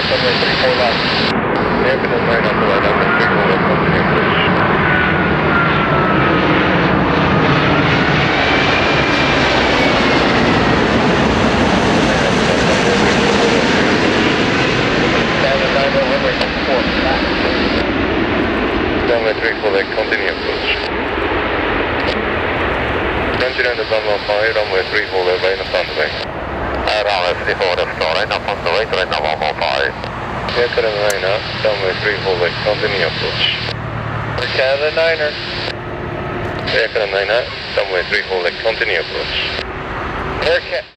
runway 34 left. Aircraft 9 up to runway 34 left, continue approach. Runway 34 left. Runway 34 left, continue approach. Frontline to runway 5, runway 34 left, right up on the way. Runway 34 left, right up on the way to runway 5. Aircraft 9 up, runway 34 left, continue approach. Canada 9er. Aircraft 9 up, runway 34 left, continue approach. Air